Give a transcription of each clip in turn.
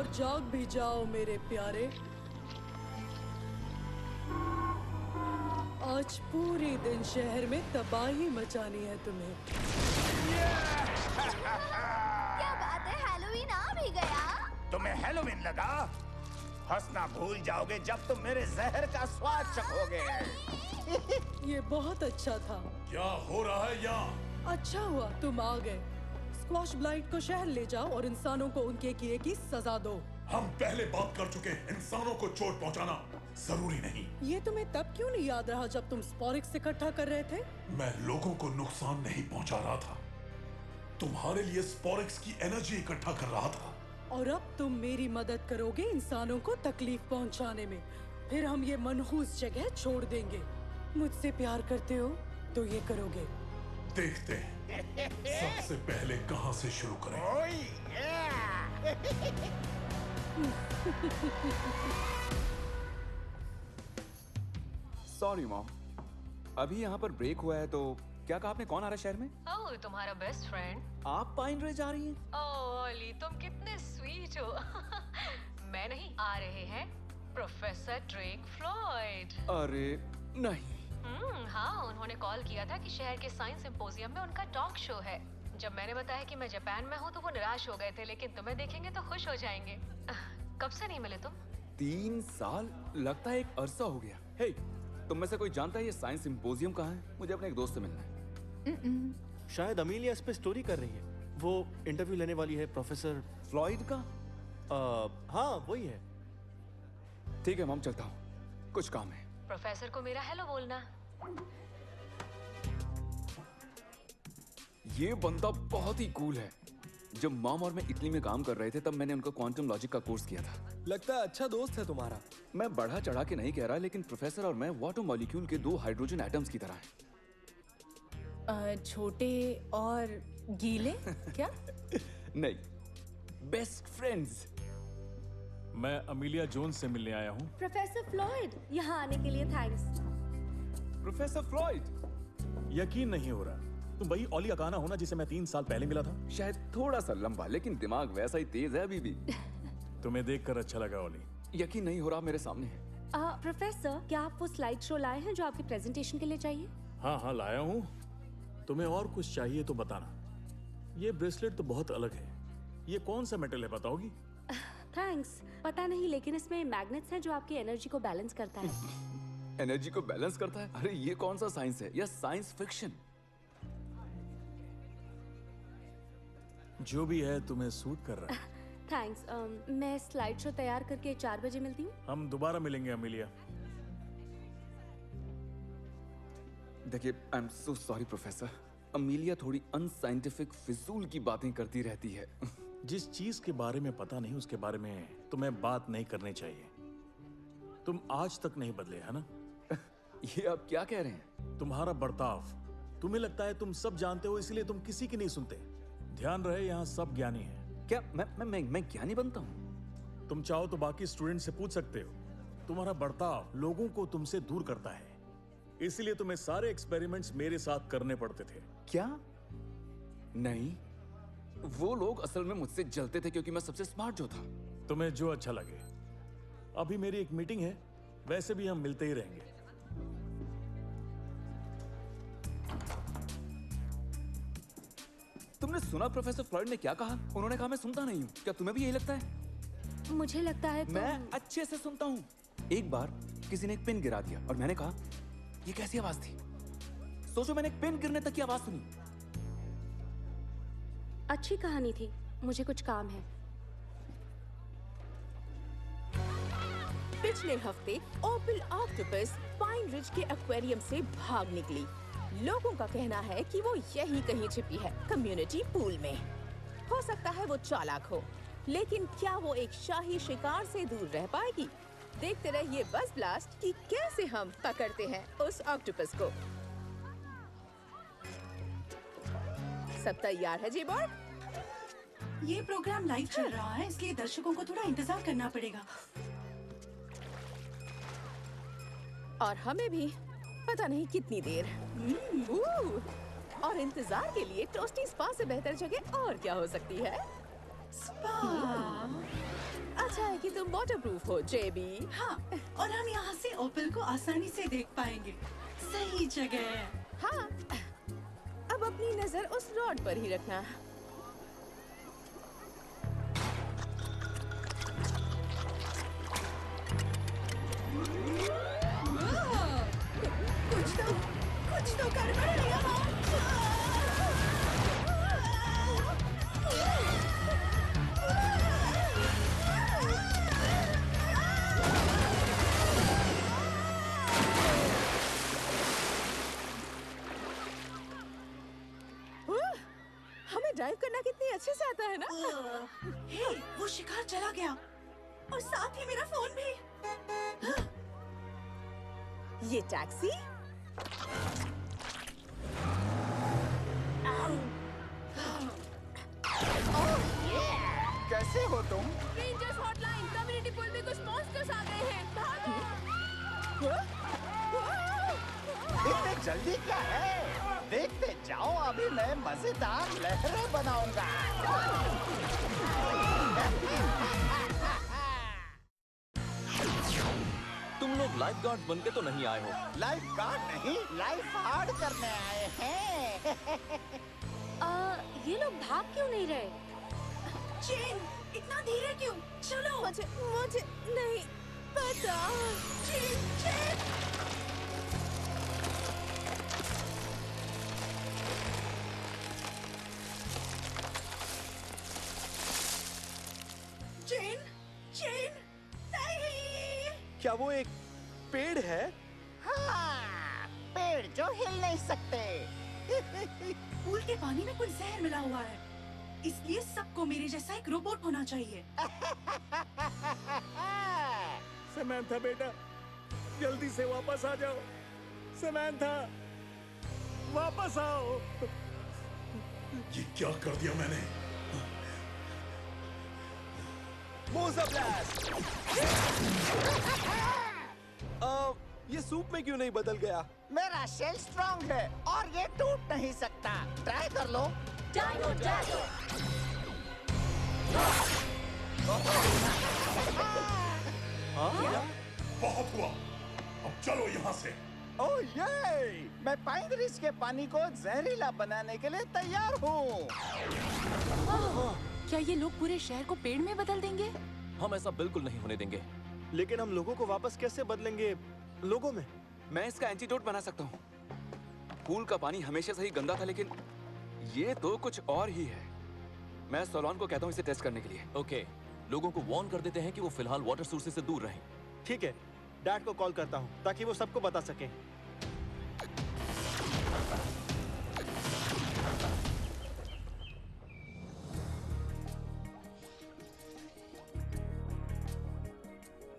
और जाग भी जाओ मेरे प्यारे। आज पूरे दिन शहर में तबाही मचानी है तुम्हें। क्या बात है, हैलोवीन आ भी गया। तुम्हें हैलोवीन लगा? हंसना भूल जाओगे जब तुम मेरे जहर का स्वाद चखोगे। ये बहुत अच्छा था। क्या हो रहा है यहाँ? अच्छा हुआ तुम आ गए। स्क्वॉश ब्लाइट को शहर ले जाओ और इंसानों को उनके किए की सजा दो। हम पहले बात कर चुके हैं, इंसानों को चोट पहुंचाना जरूरी नहीं। ये तुम्हें तब क्यों नहीं याद रहा जब तुम स्पोरिक्स इकट्ठा कर रहे थे? मैं लोगों को नुकसान नहीं पहुंचा रहा था, तुम्हारे लिए स्पोरिक्स की एनर्जी इकट्ठा कर रहा था। और अब तुम मेरी मदद करोगे इंसानों को तकलीफ पहुंचाने में। फिर हम ये मनहूस जगह छोड़ देंगे। मुझसे प्यार करते हो तो ये करोगे। देखते हैं सबसे पहले कहां से शुरू करें। सॉरी मॉम, अभी यहाँ पर ब्रेक हुआ है तो क्या कहा आपने? कौन आ रहा है शहर में? ओह, तुम्हारा बेस्ट फ्रेंड। आप पाइन रे जा रही हैं? ओह ओली, तुम कितने स्वीट हो। मैं नहीं, आ रहे हैं प्रोफेसर ड्रेक फ्लॉयड। अरे नहीं। हाँ, उन्होंने कॉल किया था कि शहर के साइंस सिंपोजियम में उनका टॉक शो है। जब मैंने बताया कि मैं जापान में हूँ तो वो निराश हो गए थे, लेकिन तुम्हें देखेंगे तो खुश हो जाएंगे। कब से नहीं मिले तुम? 3 साल? लगता है एक अरसा हो गया। हे, तुम में से कोई जानता है ये साइंस सिंपोजियम कहाँ है? मुझे अपने एक दोस्त से मिलना है। शायद अमीलिया इस पे स्टोरी कर रही है। वो इंटरव्यू लेने वाली है प्रोफेसर फ्लॉयड का। हाँ वही है। ठीक है मॉम, चलता हूँ, कुछ काम है। प्रोफेसर को मेरा हेलो बोलना। ये बंदा बहुत ही कूल है। जब मॉम और मैं इटली में काम कर रहे थे तब मैंने उनका क्वांटम लॉजिक का कोर्स किया था। लगता है अच्छा दोस्त है तुम्हारा। मैं बढ़ा चढ़ा के नहीं कह रहा, लेकिन प्रोफेसर और मैं वाटर मॉलिक्यूल के 2 हाइड्रोजन एटम्स की तरह हैं। छोटे और गीले? क्या? नहीं, बेस्ट फ्रेंड्स। मैं अमीलिया जोन्स से मिलने आया हूँ। प्रोफेसर फ्लॉयड, यहाँ आने के लिए थैंक्स। प्रोफेसर फ्लॉयड, यकीन नहीं हो रहा, तुम वही ओली अकाना हो ना जिसे मैं 3 साल पहले मिला था? शायद थोड़ा सा लंबा, लेकिन दिमाग वैसा ही तेज है अभी भी। तुम्हें देखकर अच्छा लगा ओली। यकीन नहीं हो रहा, मेरे सामने है। प्रोफेसर, क्या आप वो स्लाइड शो लाए हैं जो आपके प्रेजेंटेशन के लिए चाहिए? हाँ लाया हूँ। तुम्हें और कुछ चाहिए तो बताना। ये ब्रेसलेट तो बहुत अलग है। ये कौन सा मेटल है, बताओगी? थैंक्स। पता नहीं, लेकिन इसमें मैग्नेट्स हैं जो आपकी एनर्जी को बैलेंस करता है। एनर्जी को बैलेंस करता है? अरे ये कौन सा साइंस है, या साइंस फिक्शन? जो भी है तुम्हें सूट कर रहा है। थैंक्स। मैं स्लाइड शो तैयार करके 4 बजे मिलती हूँ। हम दोबारा मिलेंगे अमीलिया। देखिए, I am so sorry professor. Amelia थोड़ी अनसाइंटिफिक फिजूल की बातें करती रहती है। जिस चीज के बारे में पता नहीं उसके बारे में तुम्हें बात नहीं करनी चाहिए। तुम आज तक नहीं बदले, है ना? ये आप क्या कह रहे हैं? तुम्हारा बर्ताव, तुम्हें लगता है तुम सब जानते हो इसलिए तुम किसी की नहीं सुनते। ध्यान रहे, यहाँ सब ज्ञानी हैं। क्या मैं ज्ञानी बनता हूँ? तुम चाहो तो बाकी स्टूडेंट से पूछ सकते हो। तुम्हारा बर्ताव लोगों को तुमसे दूर करता है, इसलिए तुम्हें सारे एक्सपेरिमेंट्स मेरे साथ करने पड़ते थे। क्या? नहीं, वो लोग असल में मुझसे जलते थे क्योंकि मैं सबसे स्मार्ट जो था। तुम्हें जो अच्छा लगे। अभी मेरी एक मीटिंग है, वैसे भी हम मिलते ही रहेंगे। तुमने सुना प्रोफेसर फ्लॉयड ने क्या कहा? उन्होंने कहा मैं सुनता नहीं हूँ। क्या तुम्हें भी यही लगता है? मुझे लगता है मैं अच्छे से सुनता हूँ। एक बार किसी ने एक पेन गिरा दिया और मैंने कहा ये कैसी आवाज थी? सोचो, मैंने एक पेन गिरने तक की आवाज सुनी। अच्छी कहानी थी। मुझे कुछ काम है। पिछले हफ्ते ओपल ऑक्टोपस पाइन रिज के एक्वेरियम से भाग निकली। लोगों का कहना है कि वो यही कहीं छिपी है, कम्युनिटी पूल में। हो सकता है वो चालाक हो, लेकिन क्या वो एक शाही शिकार से दूर रह पाएगी? देखते रहिए बस ब्लास्ट कि कैसे हम पकड़ते हैं उस ऑक्टोपस को। सब तैयार है जेबॉर्ग? ये प्रोग्राम लाइव चल रहा है, इसलिए दर्शकों को थोड़ा इंतजार करना पड़ेगा। और हमें भी पता नहीं कितनी देर। और इंतजार के लिए टोस्टी स्पा से बेहतर जगह और क्या हो सकती है? स्पा। अच्छा है कि तुम वाटरप्रूफ हो, जेबी। हाँ, और हम यहाँ से ओपल को आसानी से देख पाएंगे। सही जगह है। हाँ, अब अपनी नजर उस रॉड पर ही रखना। कुछ तो गड़बड़ है यहाँ। हमें ड्राइव करना कितनी अच्छे से आता है ना। हे, वो शिकार चला गया और साथ ही मेरा फोन भी। ये टैक्सी? कैसे हो तुम? रेंजर्स हॉटलाइन, कम्युनिटी पुल में कुछ मॉन्स्टर्स आ गए हैं। भागो! इतने जल्दी क्या है? देखते जाओ, अभी मैं मजेदार लहरें बनाऊंगा। तुम लोग लाइफ गार्ड बन के तो नहीं आए हो? लाइफ गार्ड नहीं, लाइफ हार्ड करने आए हैं। ये लोग भाग क्यों नहीं रहे? चेन, इतना धीरे क्यों? चलो। मुझे नहीं पता। चेन। चेन, नहीं। क्या वो एक पेड़ है? हाँ, पेड़ जो हिल नहीं सकते। पूल के पानी में कुछ जहर मिला हुआ है, इसलिए सबको मेरे जैसा एक रोबोट होना चाहिए। समंथा बेटा, जल्दी से वापस आ जाओ। समंथा, वापस आओ। ये क्या कर दिया मैंने? मोजा ब्लास्ट! ये सूप में क्यों नहीं बदल गया? मेरा शेल स्ट्रांग है और ये टूट नहीं सकता। ट्राई कर लो। Dino dasher! हाँ? बहुत हुआ, अब चलो यहाँ से। ओह ये! मैं पाइन रिज के पानी को जहरीला बनाने के लिए तैयार हूँ। क्या ये लोग पूरे शहर को पेड़ में बदल देंगे? हम ऐसा बिल्कुल नहीं होने देंगे। लेकिन हम लोगों को वापस कैसे बदलेंगे लोगों में? मैं इसका एंटीडोट बना सकता हूँ। पूल का पानी हमेशा से ही गंदा था, लेकिन ये तो कुछ और ही है। मैं सोलोन को कहता हूँ इसे टेस्ट करने के लिए। ओके, लोगों को वार्न कर देते हैं कि वो फिलहाल वाटर सोर्सेज से दूर रहें। ठीक है, डैड को कॉल करता हूँ ताकि वो सबको बता सकें।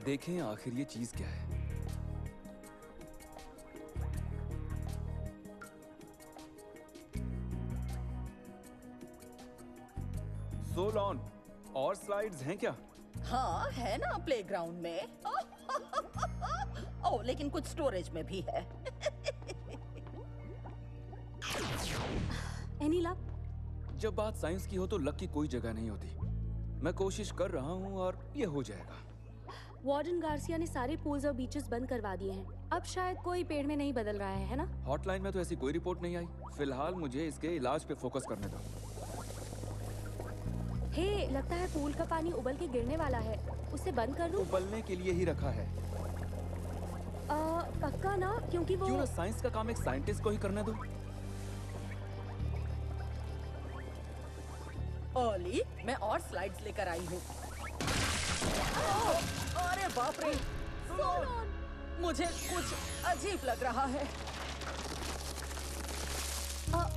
देखें आखिर ये चीज क्या है। सोलोन, और स्लाइड्स हैं क्या? हाँ है ना, प्लेग्राउंड में। ओह, लेकिन कुछ स्टोरेज में भी है। Any luck? जब बात साइंस की हो तो लक की कोई जगह नहीं होती। मैं कोशिश कर रहा हूँ और ये हो जाएगा। वार्डन गार्सिया ने सारे पूल्स और बीचेस बंद करवा दिए हैं। अब शायद कोई पेड़ में नहीं बदल रहा है ना? हॉटलाइन में तो ऐसी कोई रिपोर्ट नहीं आई। फिलहाल मुझे इसके इलाज पे फोकस करने दो। हे, लगता है पूल का पानी उबल के गिरने वाला है। उसे बंद कर दूं? उबलने के लिए ही रखा है। पक्का ना? क्योंकि वो क्यों ना साइंस का काम एक साइंटिस्ट को ही करने दो। ओली, मैं और स्लाइड्स लेकर आई हूँ। अरे बाप रे! मुझे कुछ अजीब लग रहा है।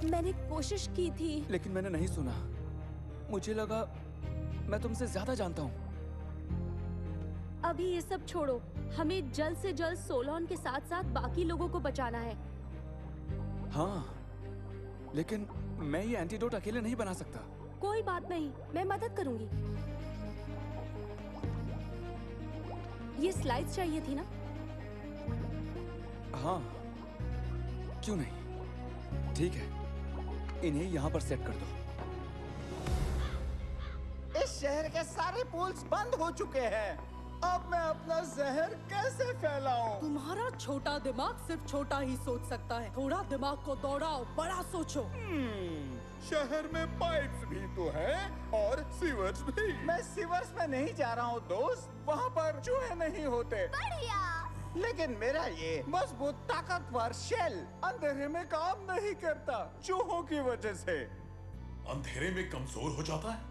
मैंने कोशिश की थी, लेकिन मैंने नहीं सुना। मुझे लगा मैं तुमसे ज्यादा जानता हूँ। अभी ये सब छोड़ो, हमें जल्द से जल्द सोलोन के साथ साथ बाकी लोगों को बचाना है। हाँ, लेकिन मैं ये एंटीडोट अकेले नहीं बना सकता। कोई बात नहीं, मैं मदद करूंगी। ये स्लाइड्स चाहिए थी ना? हाँ, क्यों नहीं। ठीक है, इन्हें यहाँ पर सेट कर दो। इस शहर के सारे पूल्स बंद हो चुके हैं। अब मैं अपना जहर कैसे फैलाऊं? तुम्हारा छोटा दिमाग सिर्फ छोटा ही सोच सकता है। थोड़ा दिमाग को दौड़ाओ, बड़ा सोचो। शहर में पाइप्स भी तो हैं और सीवर्स भी। मैं सीवर्स में नहीं जा रहा हूँ दोस्त, वहाँ पर चूहे नहीं होते। बढ़िया। लेकिन मेरा ये मजबूत ताकतवर शेल अंधेरे में काम नहीं करता चूहों की वजह से। अंधेरे में कमजोर हो जाता है।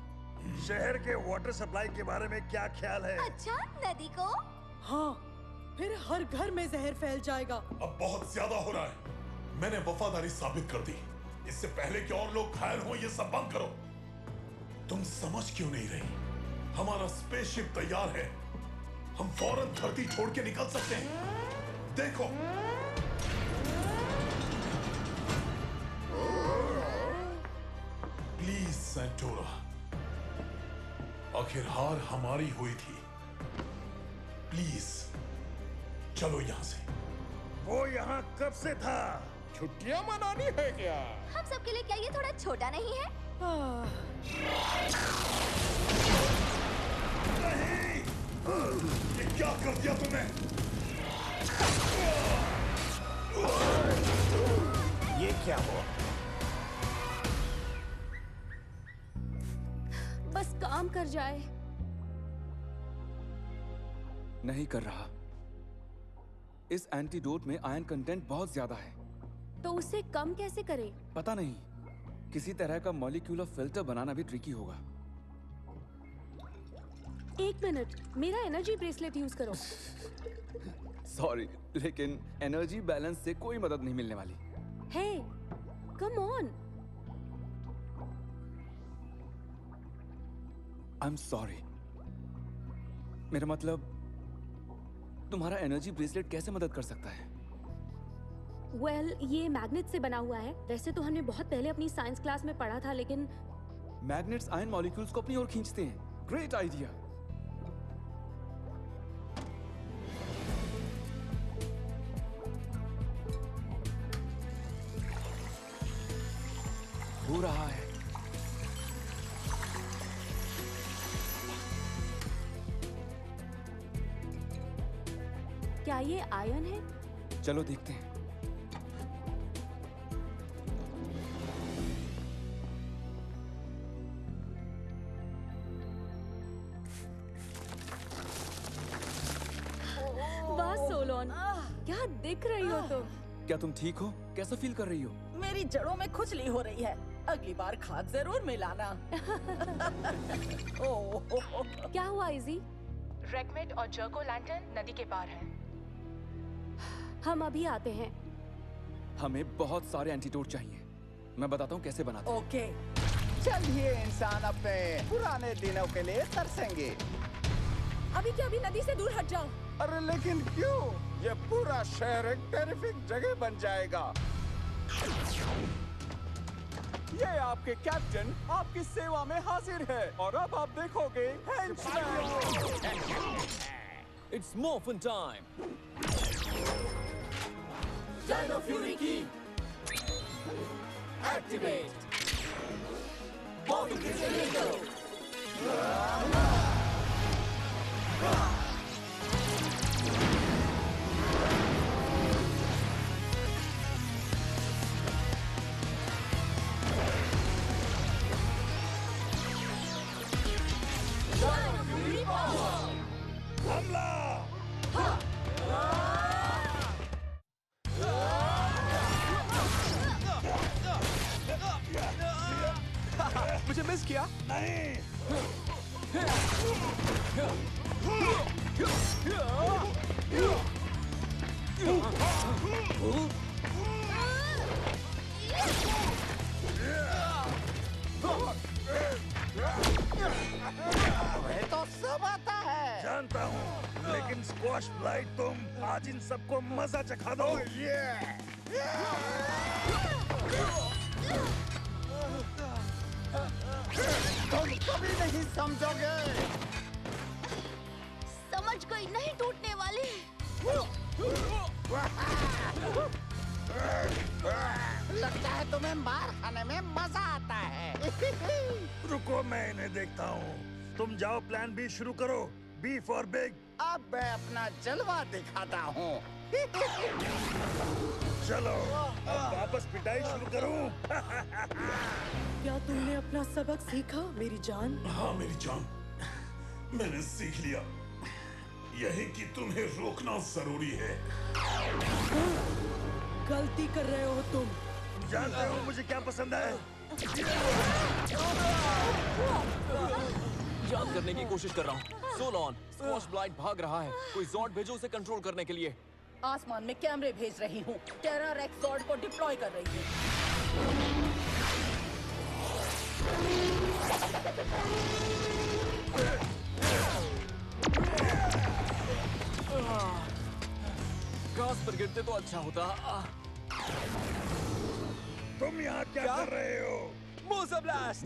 शहर के वाटर सप्लाई के बारे में क्या ख्याल है? अच्छा, नदी को? हाँ, फिर हर घर में जहर फैल जाएगा। अब बहुत ज्यादा हो रहा है। मैंने वफादारी साबित कर दी। इससे पहले कि और लोग घायल हो, ये सब बंद करो। तुम समझ क्यों नहीं रही? हमारा स्पेसशिप तैयार है। हम फौरन धरती छोड़ के निकल सकते हैं। देखो। प्लीज सेंटोरा, आखिर हार हमारी हुई थी। प्लीज चलो यहाँ से। वो यहाँ कब से था? छुट्टियाँ मनानी है क्या? हम सबके लिए क्या ये थोड़ा छोटा नहीं है? नहीं! ये क्या कर दिया तुमने? ये क्या हुआ? बस काम कर जाए। नहीं कर रहा। इस एंटीडोट में आयरन कंटेंट बहुत ज्यादा है। तो उसे कम कैसे करें? पता नहीं, किसी तरह का मॉलिक्यूलर फिल्टर बनाना भी ट्रिकी होगा। एक मिनट, मेरा एनर्जी ब्रेसलेट यूज करो। सॉरी, लेकिन एनर्जी बैलेंस से कोई मदद नहीं मिलने वाली। Hey, come on. I am sorry. मेरा मतलब, तुम्हारा एनर्जी ब्रेसलेट कैसे मदद कर सकता है? वेल, ये मैग्नेट से बना हुआ है। वैसे तो हमने बहुत पहले अपनी साइंस क्लास में पढ़ा था, लेकिन मैग्नेट्स आयन मॉलिक्यूल्स को अपनी ओर खींचते हैं। Great idea. हो रहा है। क्या ये आयन है? चलो देखते हैं। वाह सोलोन, क्या दिख रही हो तुम? क्या तुम ठीक हो? कैसा फील कर रही हो? मेरी जड़ों में खुजली हो रही है। अगली बार खाद जरूर मिलाना। ओह, क्या हुआ इजी? रेकमेट और जर्को लैंटर्न नदी के पार है। हम अभी आते हैं। हमें बहुत सारे एंटीडोट चाहिए। मैं बताता हूँ कैसे बनाते हैं। ओके। चलिए इंसान अपने पुराने दिनों के लिए तरसेंगे। अभी क्या, अभी नदी से दूर हट जाओ। अरे लेकिन क्यों? ये पूरा शहर एक टेरिफिक जगह बन जाएगा। ये आपके कैप्टन आपकी सेवा में हाजिर है और अब आप देखोगे It's morphin time. Dino Fury की एक्टिवेट। Morphin Tornado। मुझे मिस किया? तुम्हें तो सब आता है। जानता हूँ, लेकिन स्क्वाश ब्लाइट तुम आज इन सबको मजा चखा दो। तुम कभी नहीं समझोगे। समझ गई, नहीं टूटने वाली। लगता है तुम्हें मार खाने में मजा आता है। रुको, मैं इन्हें देखता हूँ। तुम जाओ प्लान बी शुरू करो। B for big. अब मैं अपना जलवा दिखाता हूँ। चलो अब वापस पिटाई शुरू करूँ। क्या तुमने अपना सबक सीखा मेरी जान? हाँ मेरी जान, मैंने सीख लिया यही कि तुम्हें रोकना जरूरी है। गलती कर रहे हो तुम। जानते हो मुझे क्या पसंद है? याद करने की कोशिश कर रहा हूँ। सोलॉन, स्क्वॉश ब्लाइट भाग रहा है। कोई जॉर्ड भेजो उसे कंट्रोल करने के लिए। आसमान में कैमरे भेज रही हूँ। टेरा रेक्स जॉर्ड को डिप्लॉय कर रही हूँ। घास पर गिरते तो अच्छा होता। तुम यहाँ क्या कर रहे हो? मूसा ब्लास्ट!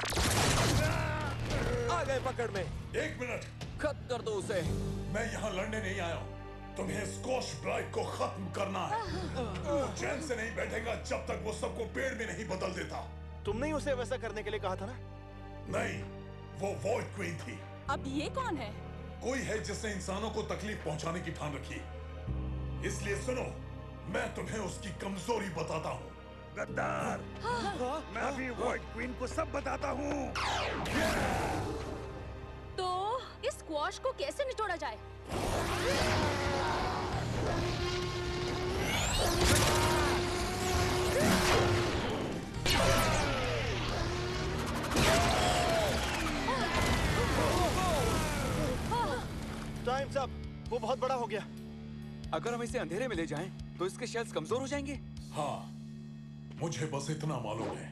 आ गए पकड़ में। एक मिनट, खत्म कर दो उसे। मैं यहाँ लड़ने नहीं आया हूँ। तुम्हें स्क्वॉश ब्लाइट को खत्म करना है। वो चैन से नहीं बैठेगा जब तक वो सबको पेड़ में नहीं बदल देता। तुमने ही उसे वैसा करने के लिए कहा था ना? नहीं, वो वॉइड क्वीन थी। अब ये कौन है? कोई है जिसने इंसानों को तकलीफ पहुंचाने की ठान रखी। इसलिए सुनो, मैं तुम्हें उसकी कमजोरी बताता हूँ। गद्दार! मैं अभी वॉइड क्वीन को सब बताता हूँ। तो इस स्क्वॉश को कैसे निचोड़ा जाए? Times up. वो बहुत बड़ा हो गया। अगर हम इसे अंधेरे में ले जाएं, तो इसके शेल्स कमजोर हो जाएंगे। हाँ, मुझे बस इतना मालूम है।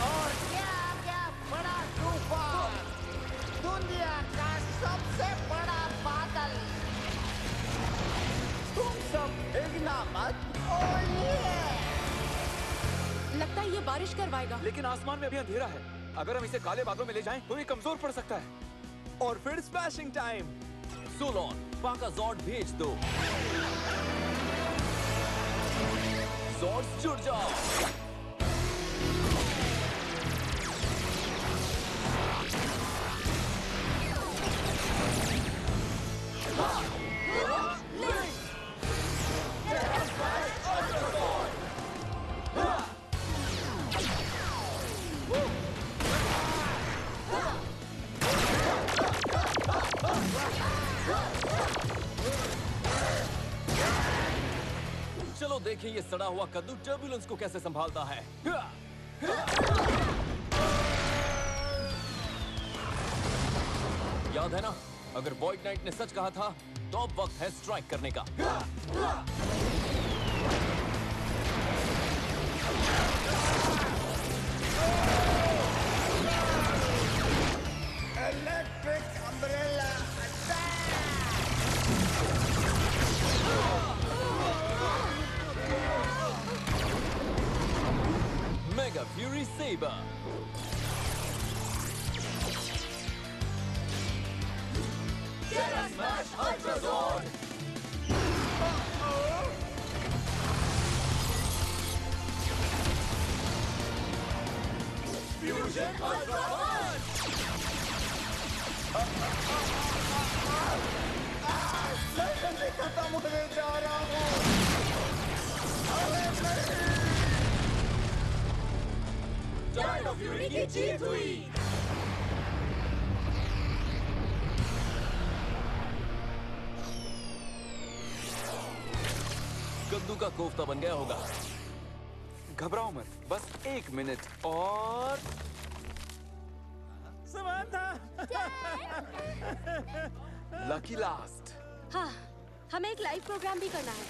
और क्या बड़ा तूफान, दुनिया का सबसे बड़ा बादल। तुम सब भीगना मत। लगता है ये बारिश करवाएगा। लेकिन आसमान में अभी अंधेरा है। अगर हम इसे काले बादलों में ले जाएं, तो ये कमजोर पड़ सकता है। और फिर स्प्लैशिंग टाइम। सोलॉन, पाका जॉर्ड भेज दो। जॉर्ड्स जुड़ जाओ। चलो देखें ये सड़ा हुआ कद्दू टर्बुलेंस को कैसे संभालता है। याद है ना, अगर वॉइड नाइट ने सच कहा था तो अब वक्त है स्ट्राइक करने का। Electric umbrella mega fury saber. Terra Smash Ultra Zord! Fusion Ultra Punch! मैं जल्दी खत्म होने जा रहा हूँ। Dino Fury की जीत हुई। कद्दू का कोफ्ता बन गया होगा। घबराओ मत, बस 1 मिनट और समांथा। Lucky last. हाँ, हमें एक लाइव प्रोग्राम भी करना है।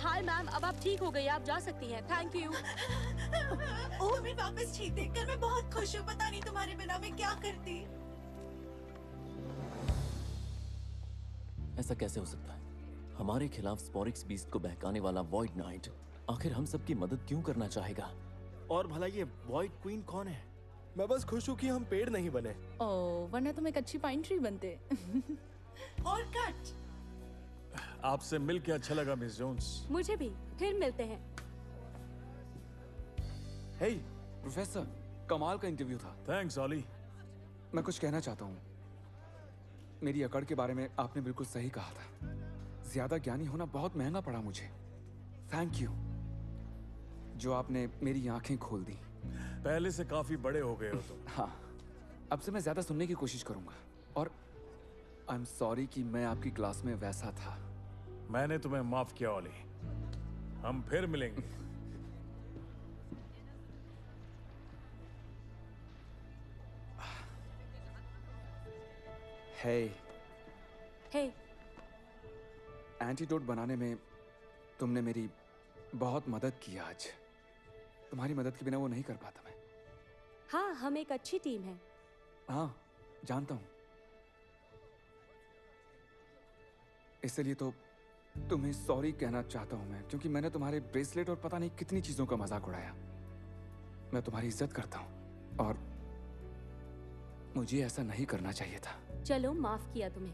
हाय मैम, अब आप ठीक हो गई, आप जा सकती हैं। Thank you. तुम्हें वापस ठीक देखकर मैं बहुत खुश हूँ। पता नहीं तुम्हारे बिना मैं क्या करती। ऐसा कैसे हो सकता है? हमारे खिलाफ स्पोरिक्स बीस्ट को बहकाने वाला वॉइड नाइट आखिर हम सबकी मदद क्यों करना चाहेगा? और भला ये वॉइड क्वीन कौन है? मैं बस खुश हूँ कि हम पेड़ नहीं बने। ओह, वरना तुम एक अच्छी पाइन ट्री बनते। और कट। आपसे मिलकर अच्छा लगा मिस जोन्स। मुझे भी। फिर मिलते हैं। हे प्रोफेसर, कमाल का इंटरव्यू था। थैंक्स ऑली। मैं कुछ कहना चाहता हूँ। मेरी अकड़ के बारे में आपने बिल्कुल सही कहा था। ज्यादा ज्ञानी होना बहुत महंगा पड़ा मुझे। थैंक यू जो आपने मेरी आंखें खोल दी। पहले से काफी बड़े हो गए हो तुम। हाँ, अब से मैं ज्यादा सुनने की कोशिश करूंगा। और आई एम सॉरी कि मैं आपकी क्लास में वैसा था। मैंने तुम्हें माफ किया ओली। हम फिर मिलेंगे। हे हे, एंटीडोट बनाने में तुमने मेरी बहुत मदद की आज। तुम्हारी मदद के बिना वो नहीं कर पाता मैं। हाँ, हम एक अच्छी टीम है। हाँ, जानता हूं। इसलिए तो तुम्हें सॉरी कहना चाहता हूं मैं, क्योंकि मैंने तुम्हारे ब्रेसलेट और पता नहीं कितनी चीजों का मजाक उड़ाया। मैं तुम्हारी इज्जत करता हूं और मुझे ऐसा नहीं करना चाहिए था। चलो, माफ किया तुम्हें।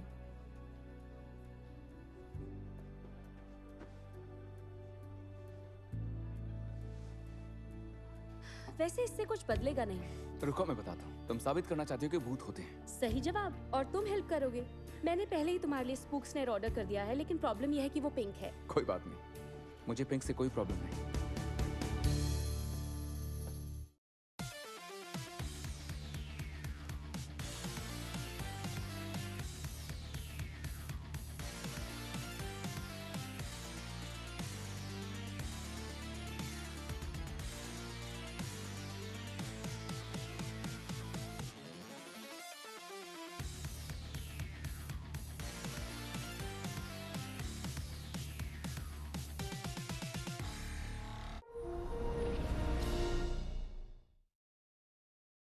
वैसे इससे कुछ बदलेगा नहीं। रुको, मैं बताता हूँ। तुम साबित करना चाहती हो कि भूत होते हैं। सही जवाब। और तुम हेल्प करोगे। मैंने पहले ही तुम्हारे लिए स्पूक स्नेर ऑर्डर कर दिया है, लेकिन प्रॉब्लम यह है कि वो पिंक है। कोई बात नहीं, मुझे पिंक से कोई प्रॉब्लम नहीं।